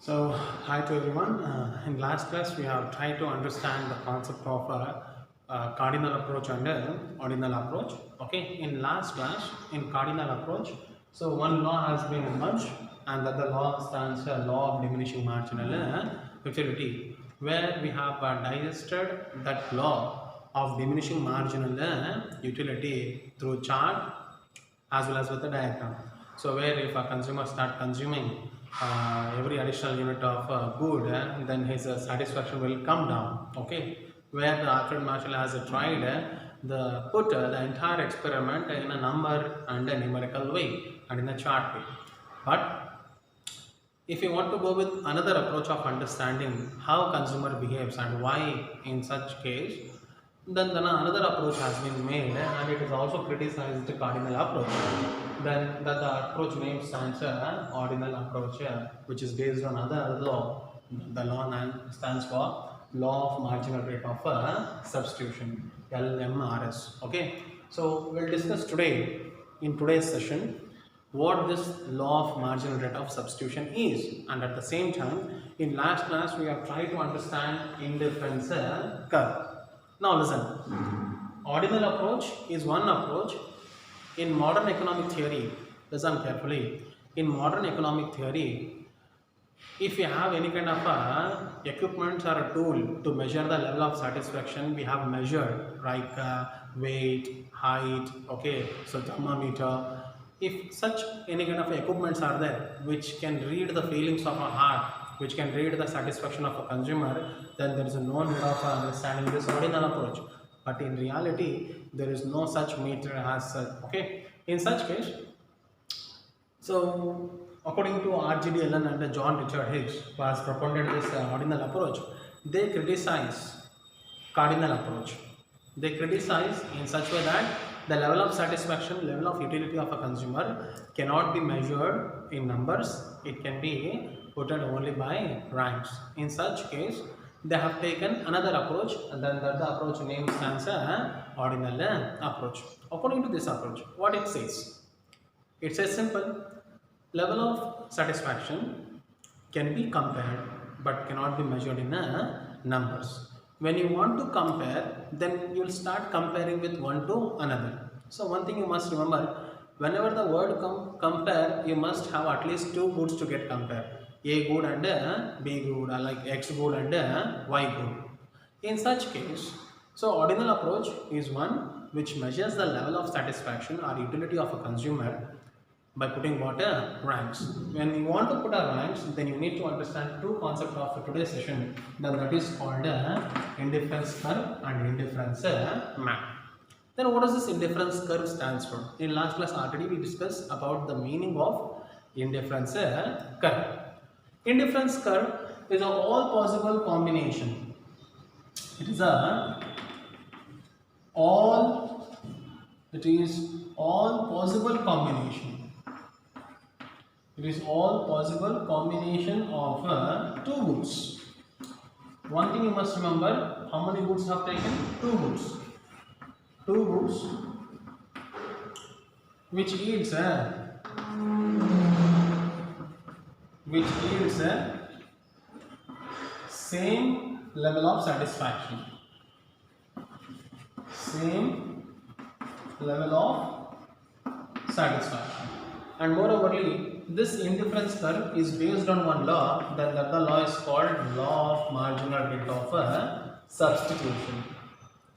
So, hi to everyone. In last class, we have tried to understand the concept of cardinal approach and ordinal approach. Okay, in last class, in cardinal approach, so one law has been emerged, and that the law stands for law of diminishing marginal utility, where we have digested that law of diminishing marginal utility through chart as well as with the diagram. So where if a consumer start consuming every additional unit of good, then his satisfaction will come down. Okay, where the Alfred Marshall has tried the put the entire experiment in a number and a numerical way and in a chart way. But if you want to go with another approach of understanding how consumer behaves and why in such case, then another approach has been made and it is also criticized the cardinal approach. Then the approach name stands ordinal approach, which is based on other law. The law stands for law of marginal rate of substitution, LMRS. Okay, so we'll discuss today in today's session what this law of marginal rate of substitution is, and at the same time in last class we have tried to understand indifference curve. Now listen, ordinal approach is one approach. In modern economic theory, listen carefully, in modern economic theory, if you have any kind of equipment or a tool to measure the level of satisfaction, we have measured like weight, height, okay, so thermometer. If such any kind of equipments are there which can read the feelings of a heart, which can read the satisfaction of a consumer, then there is no need of understanding this ordinal approach. But in reality, there is no such meter as such. Okay, in such case, so according to R.G.D. Allen and John Richard Hicks, who has propounded this ordinal approach, they criticize cardinal approach. They criticize in such way that the level of satisfaction, level of utility of a consumer cannot be measured in numbers. It can be put only by ranks. In such case, they have taken another approach, and then the approach name stands ordinal approach. According to this approach, what it says? It says simple, level of satisfaction can be compared but cannot be measured in numbers. When you want to compare, then you will start comparing with one to another. So one thing you must remember, whenever the word compare, you must have at least two goods to get compared. A good and B good, or like X good and Y good. In such case, so ordinal approach is one which measures the level of satisfaction or utility of a consumer by putting what ranks. When you want to put a ranks, then you need to understand two concepts of today's session. Then that is called indifference curve and indifference map. Then what does this indifference curve stands for? In last class already we discussed about the meaning of indifference curve. Indifference curve is an all possible combination. It is all possible combination. It is all possible combination of two goods. One thing you must remember, how many goods have taken? Two goods. Two goods which yields same level of satisfaction. Same level of satisfaction. And moreover, this indifference curve is based on one law, then that the law is called law of marginal rate of substitution.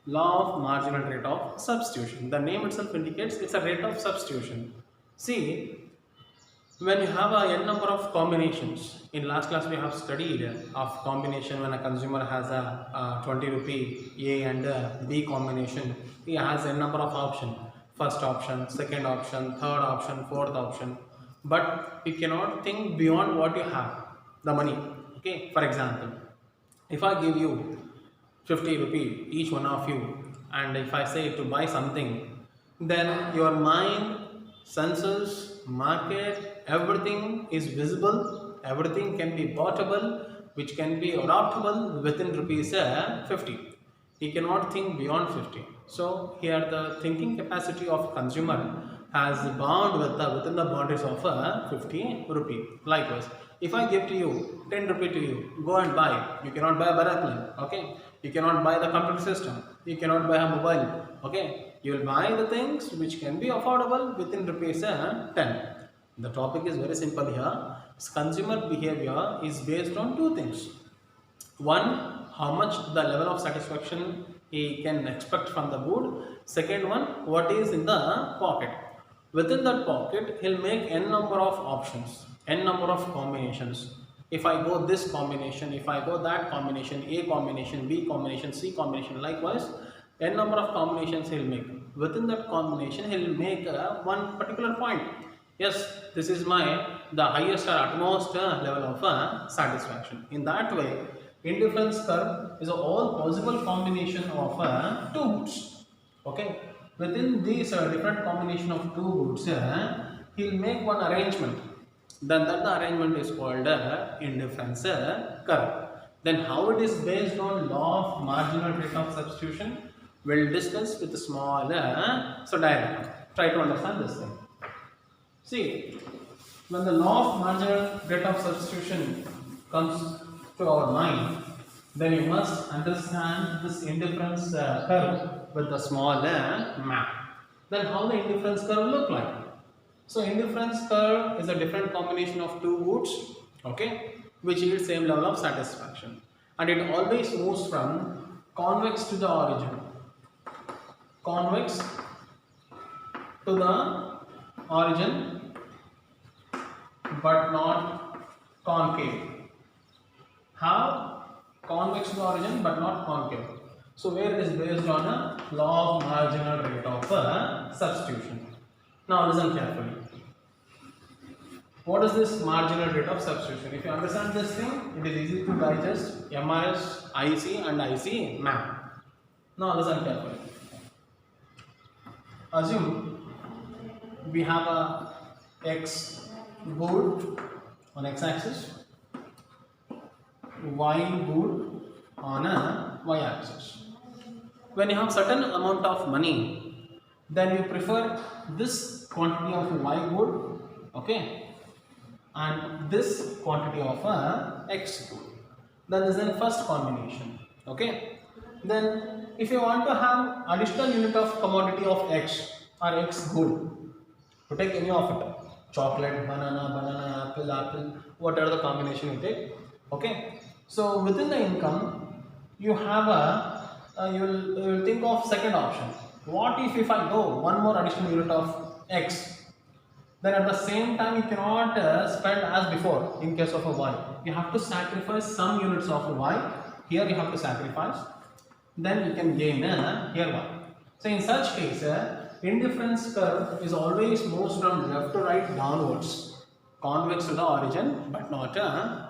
Law of marginal rate of substitution. The name itself indicates it's a rate of substitution. See, when you have a n number of combinations, in last class we have studied of combination when a consumer has a 20 rupee A and B combination, he has n number of options. First option, second option, third option, fourth option. But you cannot think beyond what you have, the money. Okay, for example, if I give you 50 rupee each one of you, and if I say to buy something, then your mind, senses, market, everything is visible, everything can be boughtable, which can be adoptable within rupees 50. He cannot think beyond 50. So here the thinking capacity of consumer has bound with within the boundaries of 50 rupee. Likewise, if I give to you 10 rupee to you, go and buy. You cannot buy a aeroplane, okay? You cannot buy the computer system. You cannot buy a mobile, okay? You will buy the things which can be affordable within rupees 10. The topic is very simple here. Consumer behavior is based on two things. One, how much the level of satisfaction he can expect from the good. Second one, what is in the pocket. Within that pocket, he'll make n number of options, n number of combinations. If I go this combination, if I go that combination, A combination, B combination, C combination, likewise, n number of combinations he'll make. Within that combination, he'll make one particular point. Yes, this is the highest or utmost level of satisfaction. In that way, indifference curve is all possible combination of two goods. Okay, within these different combination of two goods, he'll make one arrangement. Then that the arrangement is called indifference curve. Then how it is based on law of marginal rate of substitution, we'll discuss with a small diagram. Try to understand this thing. See, when the law of marginal rate of substitution comes to our mind, then you must understand this indifference curve with a small map. Then how the indifference curve look like? So indifference curve is a different combination of two goods, okay, which yield same level of satisfaction, and it always moves from convex to the origin. Convex to the origin, but not concave. How? Convex to the origin but not concave. So where it is based on a law of marginal rate of substitution. Now listen carefully. What is this marginal rate of substitution? If you understand this thing, it is easy to digest MRS, IC and IC map. Now listen carefully. Assume we have a X good on X-axis, Y good on a Y-axis. When you have certain amount of money, then you prefer this quantity of Y good, okay, and this quantity of X good. That is the first combination, okay. Then if you want to have additional unit of commodity of X or X good, to take any of it, chocolate, banana, apple, whatever the combination you take, okay. So within the income, you have you will think of second option. What if I go one more additional unit of X? Then at the same time you cannot spend as before in case of a Y. You have to sacrifice some units of Y. Here you have to sacrifice. Then you can gain here Y. So in such case, indifference curve is always moves from left to right downwards, convex to the origin but not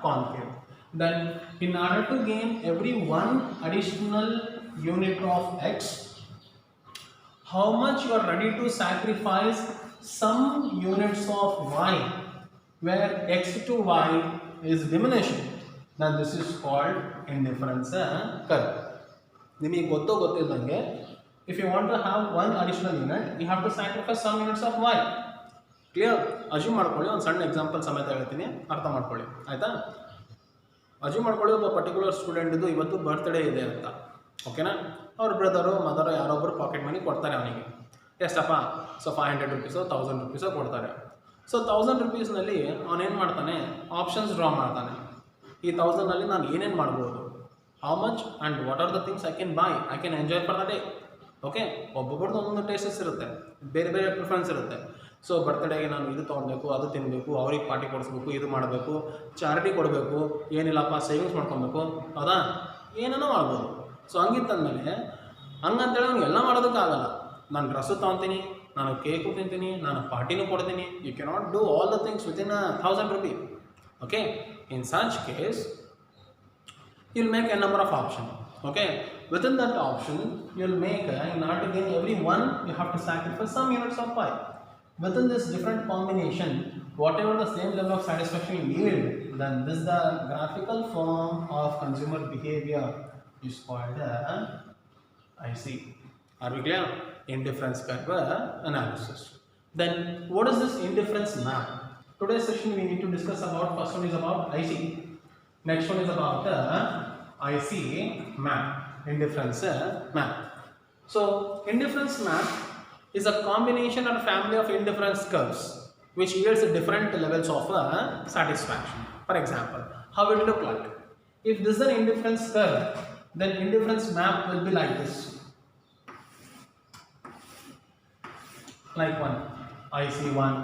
concave. Then in order to gain every one additional unit of X, how much you are ready to sacrifice some units of Y, where X to Y is diminishing, then this is called indifference curve. If you want to have one additional unit, you have to sacrifice some units of Y. Clear? Assume ಮಾಡ್ಕೊಳ್ಳಿ ಒಂದು ಸಣ್ಣ example ಸಮೇತ ಹೇಳ್ತೀನಿ, ಅರ್ಥ ಮಾಡ್ಕೊಳ್ಳಿ ಆಯ್ತಾ. Assume ಮಾಡ್ಕೊಳ್ಳಿ ಒಬ್ಬ ಪರ್ಟಿಕ್ಯುಲರ್ ಸ್ಟೂಡೆಂಟ್ದು ಇವತ್ತು ಬರ್ತ್ಡೇ ಇದೆ ಅಂತ, ಓಕೆನಾ. ಅವ್ರ ಬ್ರದರು ಮದರೋ ಯಾರೊಬ್ಬರು ಪಾಕೆಟ್ ಮನಿ ಕೊಡ್ತಾರೆ ಅವನಿಗೆ. ಎಷ್ಟಪ್ಪ? ಸೊ 500 ರುಪೀಸೋ 1000 ರುಪೀಸೋ ಕೊಡ್ತಾರೆ. ಸೊ 1000 ರುಪೀಸ್ನಲ್ಲಿ ಅವನೇನು ಮಾಡ್ತಾನೆ, ಆಪ್ಷನ್ಸ್ ಡ್ರಾ ಮಾಡ್ತಾನೆ. ಈ 1000ನಲ್ಲಿ ನಾನು ಏನೇನು ಮಾಡ್ಬೋದು, how much and what are the things I can buy, I can enjoy for the day. Okay, ಒಬ್ಬೊಬ್ಬರದ್ದು ಒಂದೊಂದು ಟೇಸ್ಟಸ್ ಇರುತ್ತೆ, ಬೇರೆ ಬೇರೆ ಪ್ರಿಫರೆನ್ಸ್ ಇರುತ್ತೆ. ಸೊ ಬರ್ತ್ಡೇಗೆ ನಾನು ಇದು ತೊಗೊಳ್ಬೇಕು, ಅದು ತಿನ್ನಬೇಕು, ಅವ್ರಿಗೆ ಪಾರ್ಟಿ ಕೊಡಿಸ್ಬೇಕು, ಇದು ಮಾಡಬೇಕು, ಚಾರಿಟಿ ಕೊಡಬೇಕು, ಏನಿಲ್ಲಪ್ಪ ಸೇವಿಂಗ್ಸ್ ಮಾಡ್ಕೊಬೇಕು, ಹೌದಾ, ಏನೇನೋ ಮಾಡ್ಬೋದು. ಸೊ ಹಂಗಿತ್ತಂದಮೇಲೆ ಹಂಗಂತೇಳಿ ಅವ್ನು ಎಲ್ಲ ಮಾಡೋದಕ್ಕಾಗಲ್ಲ. ನಾನು ಡ್ರೆಸ್ಸು ತೊಗೊತೀನಿ, ನಾನು ಕೇಕು ತಿಂತೀನಿ, ನಾನು ಪಾರ್ಟಿನೂ ಕೊಡ್ತೀನಿ. You cannot do all the things within 1000 rupee. Okay, in such case you'll make a number of options. Okay, within that option you'll make in order to gain every one you have to sacrifice some units of Y. Within this different combination, whatever the same level of satisfaction you yield, then this is the graphical form of consumer behavior is called IC. Are we clear? Indifference curve analysis. Then what is this indifference map? Today's session we need to discuss about, first one is about IC, next one is about IC map, indifference map. So indifference map is a combination or family of indifference curves which yields different levels of satisfaction. For example, how it look like? If this is an indifference curve, then indifference map will be like this. Like one, IC1,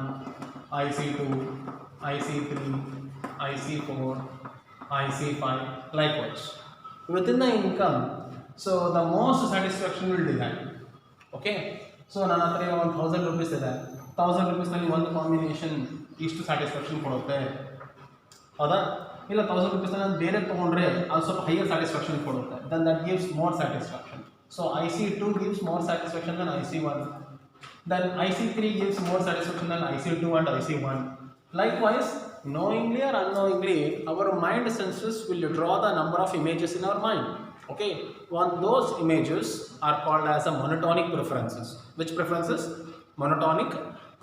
IC2, IC3, IC4, IC5, likewise. Within the income, so the most satisfaction will divide. Okay? So, ನನ್ನ ಹತ್ರ ಒಂದು 1000 rupees ಇದೆ, 1000 rupees ನಲ್ಲಿ ಒಂದು combination ಇಷ್ಟು satisfaction ಕೊಡುತ್ತೆ, ಹೌದಾ? ಇಲ್ಲ 1000 rupees ನಾನು ಬೇರೆ ತೊಗೊಂಡ್ರೆ ಅದು ಸ್ವಲ್ಪ ಹೈಯರ್ ಸ್ಯಾಟಿಸ್ಫ್ಯಾಕ್ಷನ್ ಕೊಡುತ್ತೆ, then that gives more satisfaction. So IC2 gives more satisfaction than IC1. Then IC3 gives more satisfaction than IC2 and IC1. Likewise, knowingly or unknowingly, our mind senses will draw the number of images in our mind. Okay, those images are called as a monotonic preferences. Which preferences? Monotonic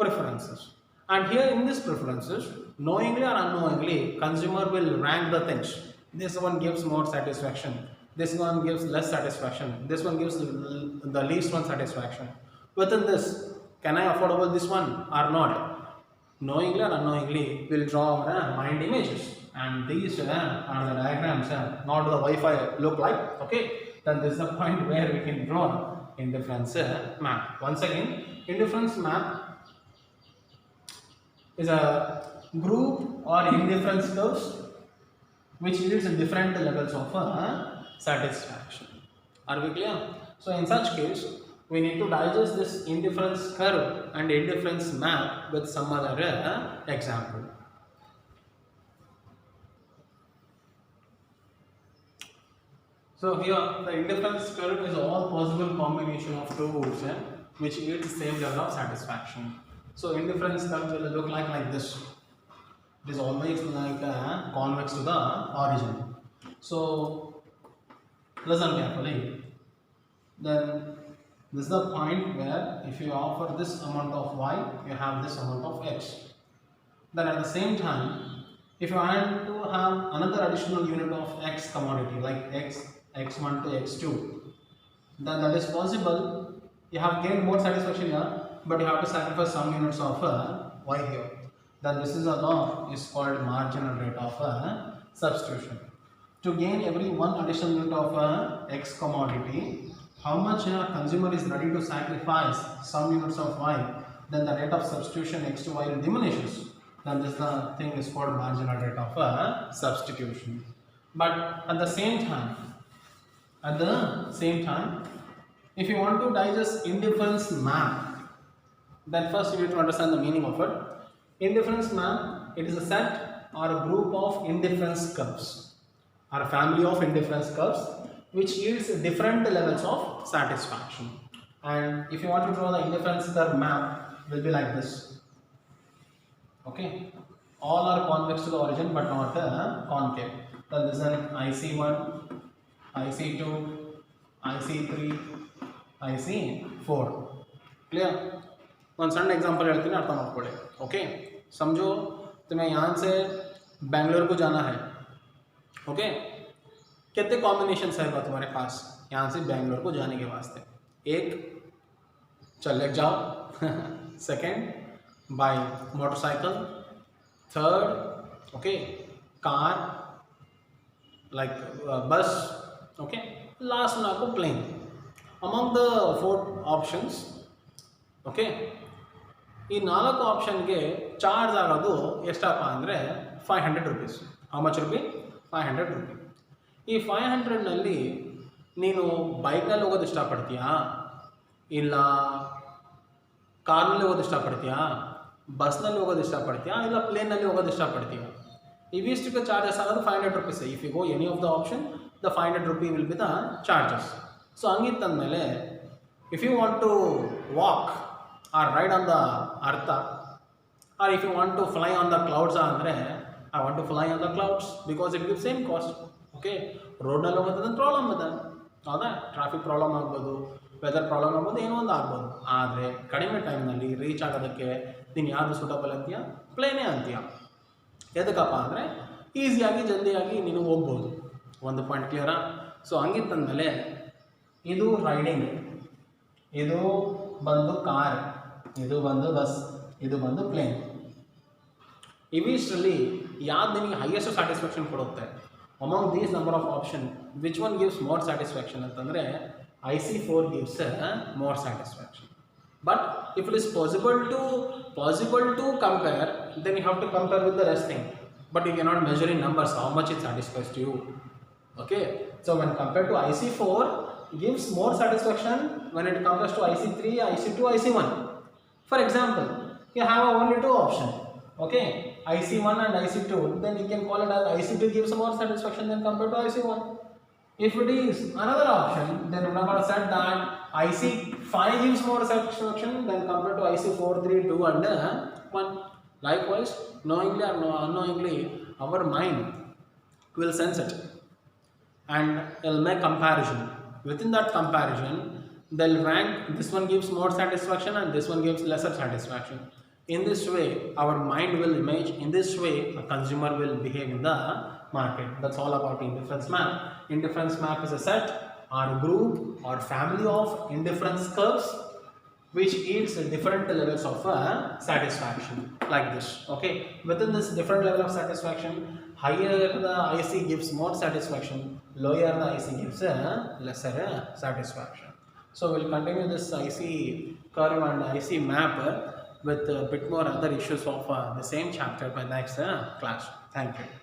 preferences. And here in these preferences, knowingly or unknowingly, consumer will rank the things. This one gives more satisfaction, this one gives less satisfaction, this one gives the least one satisfaction. Within this, can I affordable this one or not? Knowingly or unknowingly, we'll draw our mind images, and these are the diagrams. Not the Wi-Fi look like. Okay, then this is the point where we can draw indifference map. Once again, indifference map is a group or indifference curves which yields different levels of satisfaction. Are we clear? So in such case, we need to digest this indifference curve and indifference map with some other example. So here the indifference curve is all possible combination of two roots which yields the same level of satisfaction. So indifference curve will look like this. It is always like convex to the origin. So listen carefully. Then this is the point where if you offer this amount of y, you have this amount of x. Then at the same time, if you want to have another additional unit of x commodity like x1 to x2, then that is possible. You have gained more satisfaction here, but you have to sacrifice some units of y here. Then this is a law is called marginal rate of substitution. To gain every one additional unit of x commodity, how much consumer is ready to sacrifice some units of y, then the rate of substitution x to y diminishes. Then this thing is called marginal rate of substitution. But at the same time, if you want to digest indifference map, then first you need to understand the meaning of it. Indifference map, it is a set or a group of indifference curves or a family of indifference curves which yields different levels of satisfaction. And if you want to draw the indifference curve map, will be like this. Okay, all are convex to the origin but not concave. Then this is an IC1, IC2, IC3, IC4. Clear? one सಣ್ಣ example ಹೇಳ್ತೀನಿ ಅರ್ಥ ಮಾಡ್ಕೊಳ್ಳಿ. Okay, समझो तुम्हें यहाँ से बेंगलोर को जाना है. ओके, कितने कॉम्बिनेशंस है तुम्हारे पास यहाँ से बेंगलोर को जाने के वास्ते? एक, चल लेट जाओ. Second, by motorcycle. Third, okay, car like bus. Okay, last में आपको plane. Among the 4 options, okay, ಈ 4 ಆಪ್ಷನ್ಗೆ ಚಾರ್ಜ್ ಆಗೋದು ಎಷ್ಟಪ್ಪ ಅಂದರೆ 500 rupees. How much rupee? 500 rupees. ಈ 500ನಲ್ಲಿ ನೀನು ಬೈಕ್ನಲ್ಲಿ ಹೋಗೋದು ಇಷ್ಟಪಡ್ತೀಯಾ, ಇಲ್ಲ ಕಾರ್ನಲ್ಲಿ ಹೋಗೋದು ಇಷ್ಟಪಡ್ತೀಯಾ, ಬಸ್ನಲ್ಲಿ ಹೋಗೋದು ಇಷ್ಟಪಡ್ತೀಯಾ, ಇಲ್ಲ ಪ್ಲೇನಲ್ಲಿ ಹೋಗೋದು ಇಷ್ಟಪಡ್ತೀಯಾ? ಇವಿಷ್ಟಕ್ಕೆ ಚಾರ್ಜಸ್ ಆಗೋದು 500 rupees. If you go any of the option, the 500 rupees will be the charges. So ಹಂಗಿತ್ತಂದಮೇಲೆ if you want to walk or ride on the earth, or if you want to fly on the clouds ಅಂದರೆ I want to fly on the clouds because it gives same cost. Okay, ರೋಡ್ನಲ್ಲಿ ಹೋಗೋದಂದ್ರೆ problem ಇದೆ, ಹೌದಾ? Traffic problem ಆಗ್ಬೋದು, weather problem ಆಗ್ಬೋದು, ಏನೋ ಒಂದು ಆಗ್ಬೋದು. ಆದರೆ ಕಡಿಮೆ ಟೈಮ್ನಲ್ಲಿ ರೀಚ್ ಆಗೋದಕ್ಕೆ ನೀನು ಯಾವುದು ಸೂಟಬಲ್ ಅಂತೀಯ? ಪ್ಲೇನೇ ಅಂತೀಯ. ಎದಕ್ಕಪ್ಪ ಅಂದರೆ ಈಸಿಯಾಗಿ ಜಲ್ದಿಯಾಗಿ ನೀನು ಹೋಗ್ಬೋದು. ಒಂದು ಪಾಯಿಂಟ್ ಕ್ಲಿಯರಾ? ಸೊ ಹಂಗಿತ್ತಂದಮೇಲೆ ಇದು ರೈಡಿಂಗ್, ಇದು ಬಂದು ಕಾರ್, ಇದು ಬಂದು ಬಸ್, ಇದು ಬಂದು ಪ್ಲೇನ್. ಇವಿಷ್ಟರಲ್ಲಿ ಯಾವ್ದು ನಿನಗೆ ಹೈಯೆಸ್ಟ್ ಸ್ಯಾಟಿಸ್ಫ್ಯಾಕ್ಷನ್ ಕೊಡುತ್ತೆ? Among these number of option which one gives more satisfaction ಅಂತಂದರೆ IC4 gives more satisfaction. But if it is possible to compare, then you have to compare with the rest thing. But you cannot measure in numbers how much it satisfies to you. Okay, so when compared to IC4 gives more satisfaction when it compares to IC3, IC2, IC1. For example, you have only two options. Okay, IC1 and IC2, then you can call it as IC2 gives more satisfaction than compared to IC1. If it is another option, then remember I said that IC5 gives more satisfaction than compared to IC4, 3, 2 and 1. Likewise, knowingly or unknowingly, our mind will sense it and it will make comparison. Within that comparison, they'll rank this one gives more satisfaction and this one gives lesser satisfaction. In this way, our mind will image. In this way, a consumer will behave in the market. That's all about indifference map. Indifference map is a set or group or family of indifference curves which yields different levels of satisfaction like this. Okay, within this different level of satisfaction, higher the IC gives more satisfaction, lower the IC gives lesser satisfaction. So we'll continue this IC curve and IC map with a bit more other issues of the same chapter by next class. Thank you.